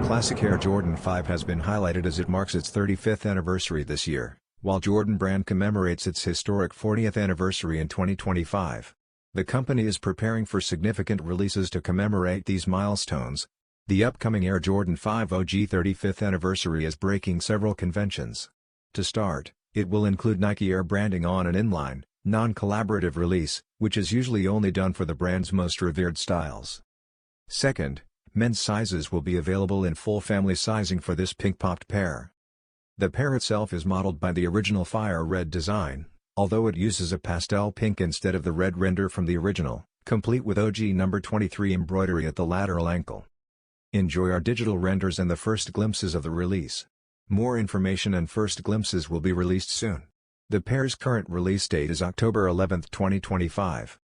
classic Air Jordan 5 has been highlighted as it marks its 35th anniversary this year, while Jordan Brand commemorates its historic 40th anniversary in 2025. The company is preparing for significant releases to commemorate these milestones. The upcoming Air Jordan 5 OG 35th anniversary is breaking several conventions. To start, it will include Nike Air branding on an inline, non-collaborative release, which is usually only done for the brand's most revered styles. Second, men's sizes will be available in full family sizing for this pink-popped pair. The pair itself is modeled by the original fire red design, although it uses a pastel pink instead of the red render from the original, complete with OG number 23 embroidery at the lateral ankle. Enjoy our digital renders and the first glimpses of the release. More information and first glimpses will be released soon. The pair's current release date is October 11, 2025.